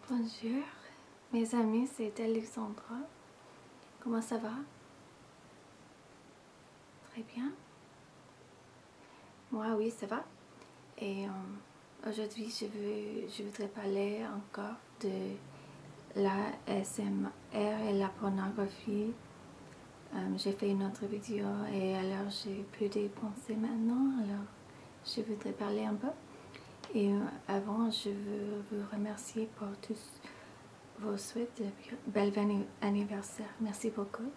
Bonjour, mes amis, c'est Alexandra. Comment ça va? Très bien. Moi, oui, ça va. Et aujourd'hui, je voudrais parler encore de la SMR et la pornographie. J'ai fait une autre vidéo et alors j'ai plus de pensées maintenant. Alors, je voudrais parler un peu. Et avant, je veux vous remercier pour tous vos souhaits de bel anniversaire. Merci beaucoup.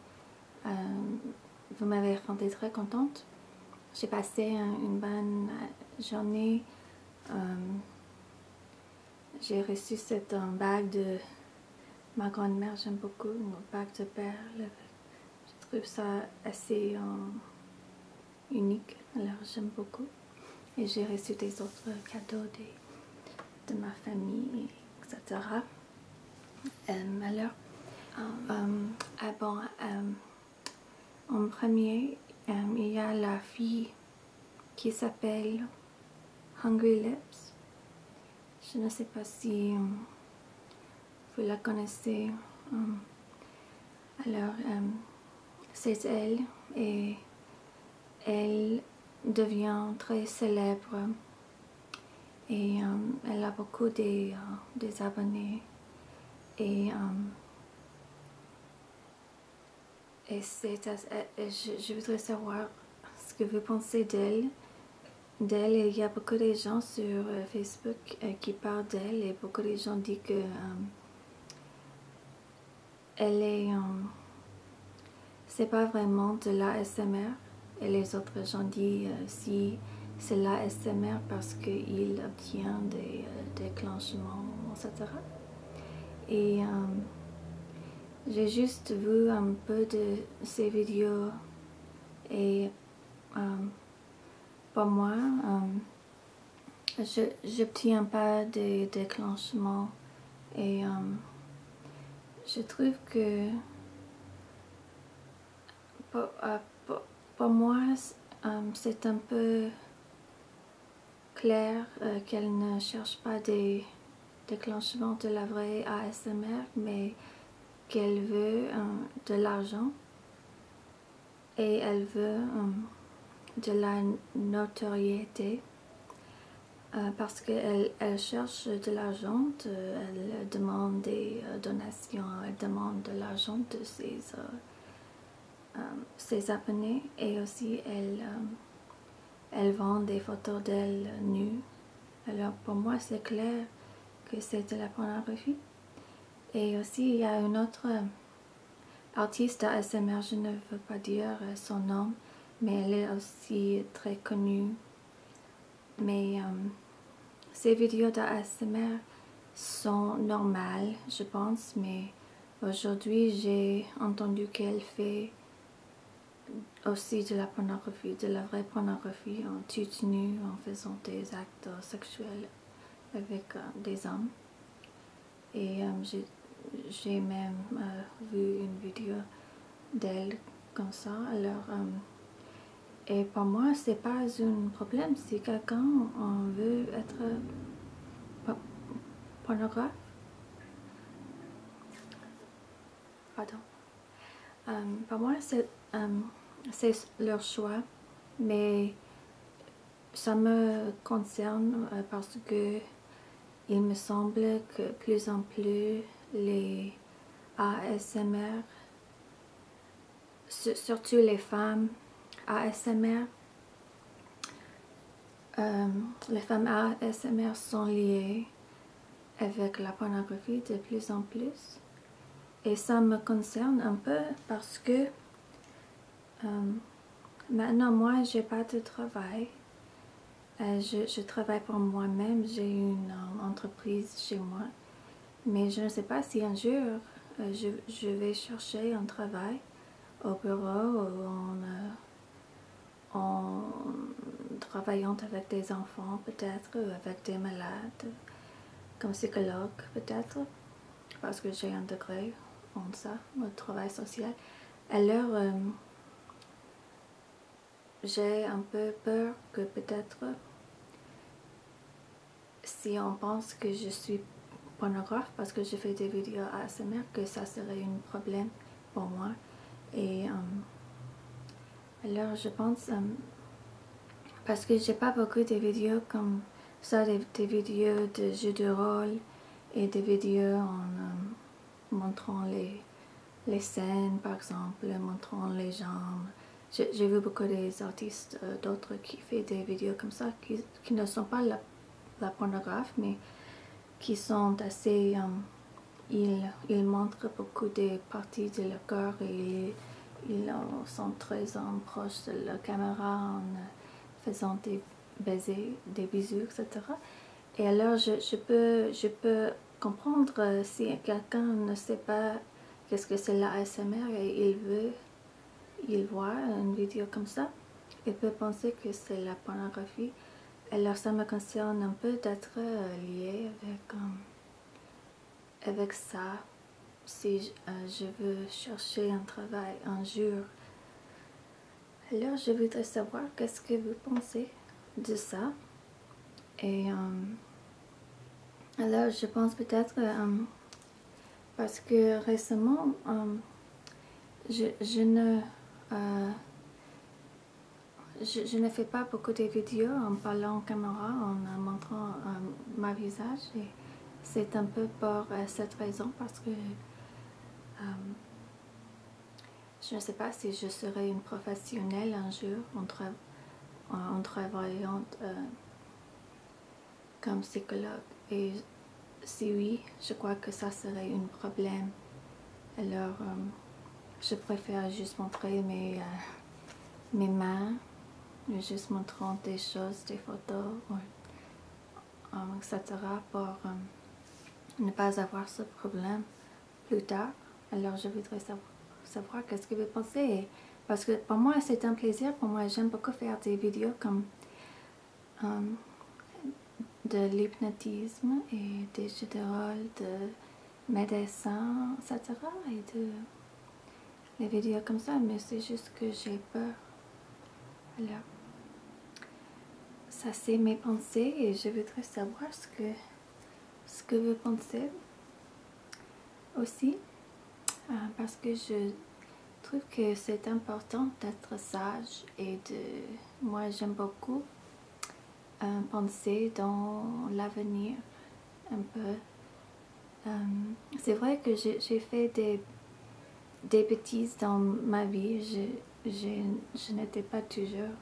Vous m'avez rendu très contente. J'ai passé une bonne journée. J'ai reçu cette bague de ma grand-mère. J'aime beaucoup une bague de perles. Je trouve ça assez unique. Alors j'aime beaucoup. Et j'ai reçu des autres cadeaux de ma famille, etc. Alors, en premier, il y a la fille qui s'appelle Hungry Lips. Je ne sais pas si vous la connaissez. Alors, c'est elle et elle devient très célèbre et elle a beaucoup des abonnés et je voudrais savoir ce que vous pensez d'elle. Il y a beaucoup de gens sur Facebook qui parlent d'elle et beaucoup de gens disent que elle est c'est pas vraiment de l'ASMR et les autres gens disent si c'est l'ASMR parce qu'il obtient des déclenchements, etc. Et j'ai juste vu un peu de ces vidéos et pour moi, je n'obtiens pas des déclenchements et je trouve que pour moi, c'est un peu clair qu'elle ne cherche pas des déclenchements de la vraie ASMR, mais qu'elle veut de l'argent et elle veut de la notoriété parce qu'elle cherche de l'argent, elle demande des donations, elle demande de l'argent de ses abonnés et aussi elle vend des photos d'elle nue. Alors pour moi c'est clair que c'est de la pornographie. Et aussi il y a une autre artiste ASMR, je ne veux pas dire son nom, mais elle est aussi très connue. Mais ces vidéos d'ASMR sont normales, je pense, mais aujourd'hui j'ai entendu qu'elle fait aussi de la pornographie, de la vraie pornographie en toute nue, en faisant des actes sexuels avec des hommes. Et j'ai même vu une vidéo d'elle comme ça. Alors, et pour moi, c'est pas un problème si quelqu'un veut être pornographe. Pardon. Pour moi, c'est leur choix, mais ça me concerne parce que il me semble que plus en plus les ASMR, surtout les femmes ASMR, les femmes ASMR sont liées avec la pornographie de plus en plus. Et ça me concerne un peu parce que maintenant moi j'ai pas de travail. Je travaille pour moi-même, j'ai une entreprise chez moi. Mais je ne sais pas si un jour je vais chercher un travail au bureau en travaillant avec des enfants peut-être ou avec des malades, comme psychologue peut-être, parce que j'ai un degré en ça, au travail social. Alors j'ai un peu peur que peut-être si on pense que je suis pornographe parce que je fais des vidéos ASMR, que ça serait un problème pour moi. Et alors je pense, parce que j'ai pas beaucoup de vidéos comme ça, des vidéos de jeux de rôle et des vidéos en montrant les scènes, par exemple, montrant les jambes. J'ai vu beaucoup des artistes, d'autres qui font des vidéos comme ça, qui ne sont pas la pornographe, mais qui sont assez... ils montrent beaucoup de parties de leur corps et ils sont très proches de la caméra en faisant des baisers, des bisous, etc. Et alors je peux comprendre si quelqu'un ne sait pas qu'est-ce que c'est la ASMR et il voit une vidéo comme ça, il peut penser que c'est la pornographie. Alors ça me concerne un peu d'être liée avec ça si je veux chercher un travail un jour. Alors je voudrais savoir qu'est-ce que vous pensez de ça. Et alors je pense peut-être parce que récemment je ne fais pas beaucoup de vidéos en parlant en caméra, en montrant ma visage, et c'est un peu pour cette raison, parce que je ne sais pas si je serai une professionnelle un jour en travaillant comme psychologue, et si oui, je crois que ça serait un problème. Alors je préfère juste montrer mes mains, juste montrant des choses, des photos, etc. pour ne pas avoir ce problème plus tard. Alors je voudrais savoir qu'est-ce que vous pensez, parce que pour moi c'est un plaisir, pour moi j'aime beaucoup faire des vidéos comme de l'hypnotisme et des jeux de rôle, de médecins, etc. et des vidéos comme ça, mais c'est juste que j'ai peur. Alors ça c'est mes pensées et je voudrais savoir ce que vous pensez aussi, parce que je trouve que c'est important d'être sage et moi j'aime beaucoup penser dans l'avenir un peu. C'est vrai que j'ai fait des bêtises dans ma vie, je n'étais pas toujours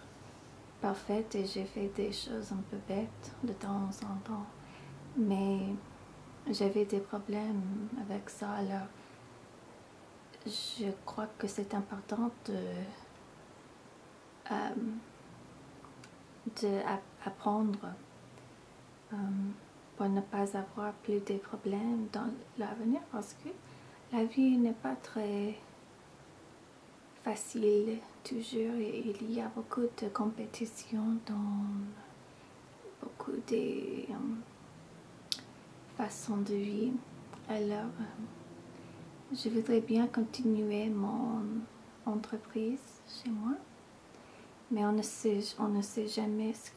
parfaite et j'ai fait des choses un peu bêtes de temps en temps, mais j'avais des problèmes avec ça. Alors je crois que c'est important d'apprendre pour ne pas avoir plus de problèmes dans l'avenir, parce que la vie n'est pas très facile toujours et il y a beaucoup de compétition dans beaucoup de façons de vivre. Alors je voudrais bien continuer mon entreprise chez moi, mais on ne sait jamais ce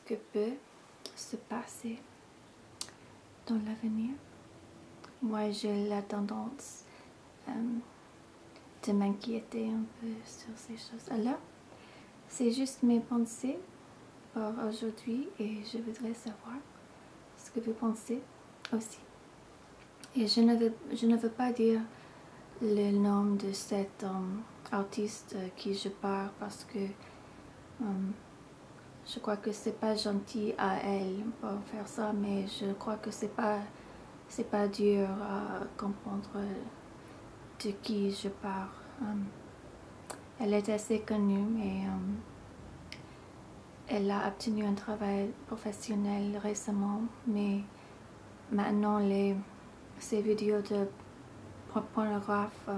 que peut se passer dans l'avenir. Moi, j'ai la tendance de m'inquiéter un peu sur ces choses. Alors, c'est juste mes pensées pour aujourd'hui et je voudrais savoir ce que vous pensez aussi. Et je ne veux pas dire le nom de cet artiste qui je parle, parce que je crois que c'est pas gentil à elle pour faire ça, mais je crois que c'est pas dur à comprendre de qui je parle. Elle est assez connue, mais elle a obtenu un travail professionnel récemment, mais maintenant ces vidéos de pornographes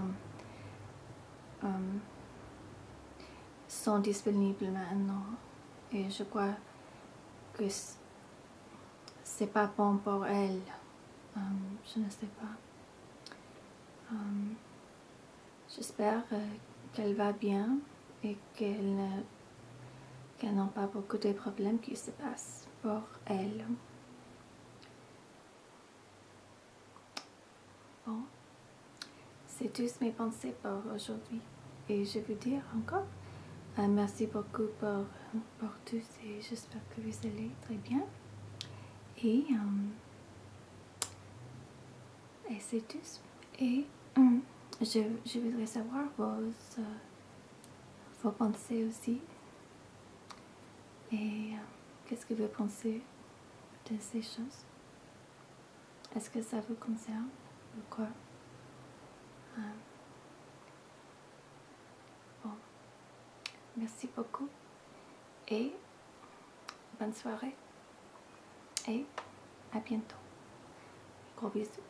sont disponibles maintenant, et je crois que c'est pas bon pour elle. Je ne sais pas. J'espère qu'elle va bien et qu'elle qu'elle n'a pas beaucoup de problèmes qui se passent pour elle. Bon, c'est tous mes pensées pour aujourd'hui. Et je veux dire encore merci beaucoup pour tous et j'espère que vous allez très bien. Et c'est tout. Et je voudrais savoir vos pensées aussi. Et qu'est-ce que vous pensez de ces choses? Est-ce que ça vous concerne ou quoi? Bon, merci beaucoup et bonne soirée et à bientôt. Gros bisous.